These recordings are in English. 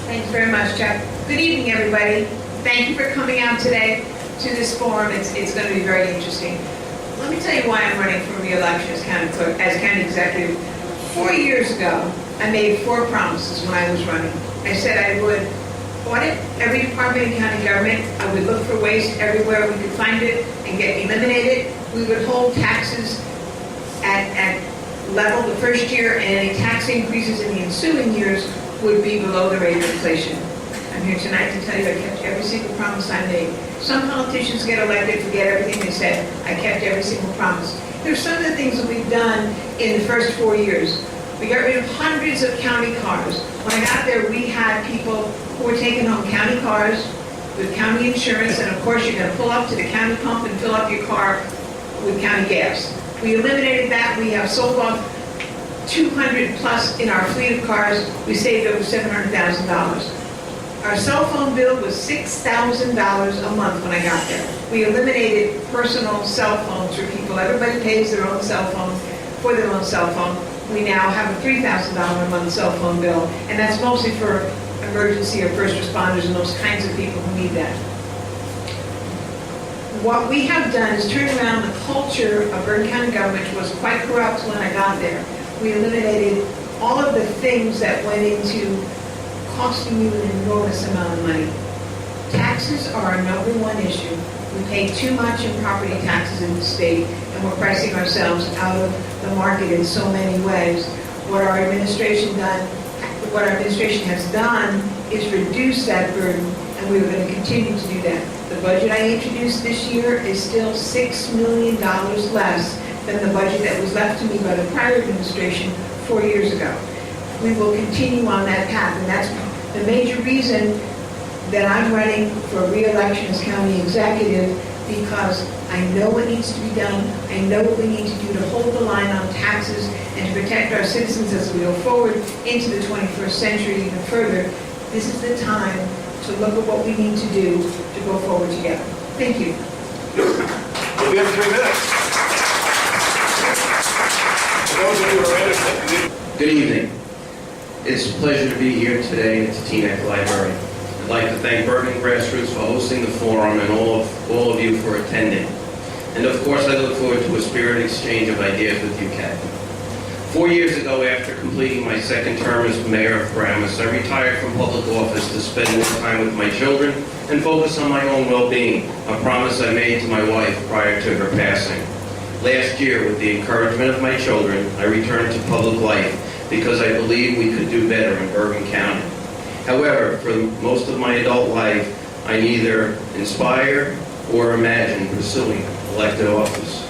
Thanks very much, Chuck. Good evening, everybody. Thank you for coming out today to this forum. It's going to be very interesting. Let me tell you why I'm running for re-election as county clerk, as county executive. 4 years ago, I made 4 promises when I was running. I said I would audit every department in county government. I would look for waste everywhere we could find it and eliminate it. We would hold taxes at level the first year, and any tax increases in the ensuing years would be below the rate of inflation. I'm here tonight to tell you I kept every single promise I made. Some politicians get elected, forget everything they said. I kept every single promise. There's some of the things that we've done in the first 4 years. We got rid of hundreds of county cars. When I got there, we had people who were taking home county cars with county insurance, and of course you're going to pull up to the county pump and fill up your car with county gas. We eliminated that. We have sold off 200 plus in our fleet of cars. We saved over $700,000. Our cell phone bill was $6,000 a month when I got there. We eliminated personal cell phones for people. Everybody pays their own cell phone for their own cell phone. We now have a $3,000 a month cell phone bill, and that's mostly for emergency or first responders and those kinds of people who need that. What we have done is turn around the culture of Bergen County government, which was quite corrupt when I got there. We eliminated all of the things that went into costing you an enormous amount of money. Taxes are our #1 issue. We pay too much in property taxes in the state, and we're pricing ourselves out of the market in so many ways. What our administration has done is reduce that burden, and we're going to continue to do that. The budget I introduced this year is still $6 million less than the budget that was left to me by the prior administration 4 years ago. We will continue on that path, and that's the major reason that I'm running for re-election as county executive, because I know what needs to be done. I know what we need to do to hold the line on taxes and to protect our citizens as we go forward into the 21st century even further. This is the time to look at what we need to do to go forward together. Thank you. We have 3 minutes. For those of you who are interested. Good evening. It's a pleasure to be here today at the Teaneck Library. I'd like to thank Bergen Grass Roots for hosting the forum and all of you for attending. And of course, I look forward to a spirited exchange of ideas with you, Kathleen. 4 years ago, after completing my second term as mayor of Paramus, I retired from public office to spend more time with my children and focus on my own well-being, a promise I made to my wife prior to her passing. Last year, with the encouragement of my children, I returned to public life because I believe we could do better in Bergen County. However, for most of my adult life, I neither inspire or imagine pursuing elected office.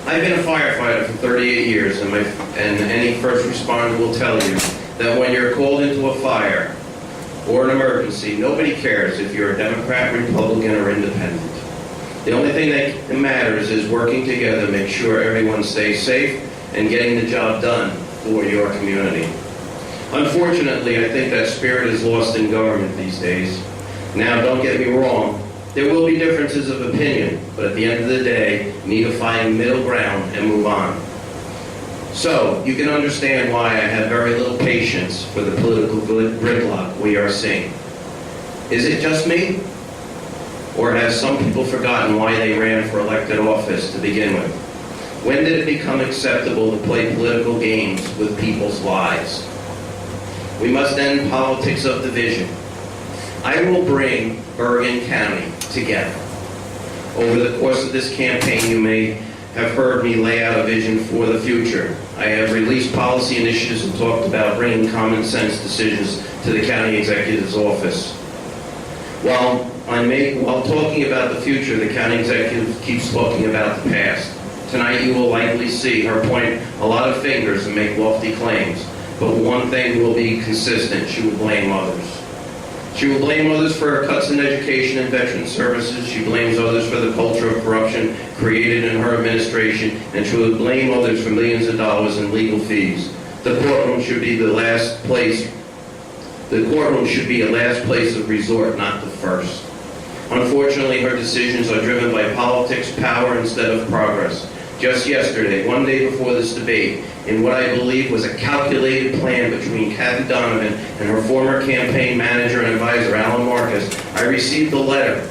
I've been a firefighter for 38 years, and any first responder will tell you that when you're called into a fire or an emergency, nobody cares if you're a Democrat, Republican, or Independent. The only thing that matters is working together to make sure everyone stays safe and getting the job done for your community. Unfortunately, I think that spirit is lost in government these days. Now, don't get me wrong, there will be differences of opinion, but at the end of the day, you need to find middle ground and move on. So, you can understand why I have very little patience for the political gridlock we are seeing. Is it just me? Or have some people forgotten why they ran for elected office to begin with? When did it become acceptable to play political games with people's lives? We must end politics of division. I will bring Bergen County together. Over the course of this campaign, you may have heard me lay out a vision for the future. I have released policy initiatives and talked about bringing common sense decisions to the county executive's office. While talking about the future, the county executive keeps talking about the past. Tonight you will likely see her point a lot of fingers and make lofty claims, but one thing will be consistent: she will blame others. She will blame others for her cuts in education and veteran services. She blames others for the culture of corruption created in her administration, and she will blame others for millions of dollars in legal fees. The courtroom should be a last place of resort, not the first. Unfortunately, her decisions are driven by politics, power, instead of progress. just yesterday, one day before this debate, in what I believe was a calculated plan between Kathy Donovan and her former campaign manager and advisor, Alan Marcus, I received a letter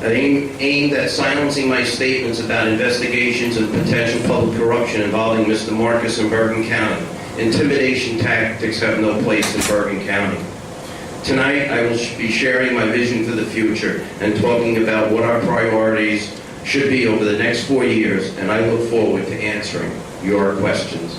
aimed at silencing my statements about investigations and potential public corruption involving Mr. Marcus in Bergen County. Intimidation tactics have no place in Bergen County. Tonight, I will be sharing my vision for the future and talking about what our priorities should be over the next 4 years, and I look forward to answering your questions.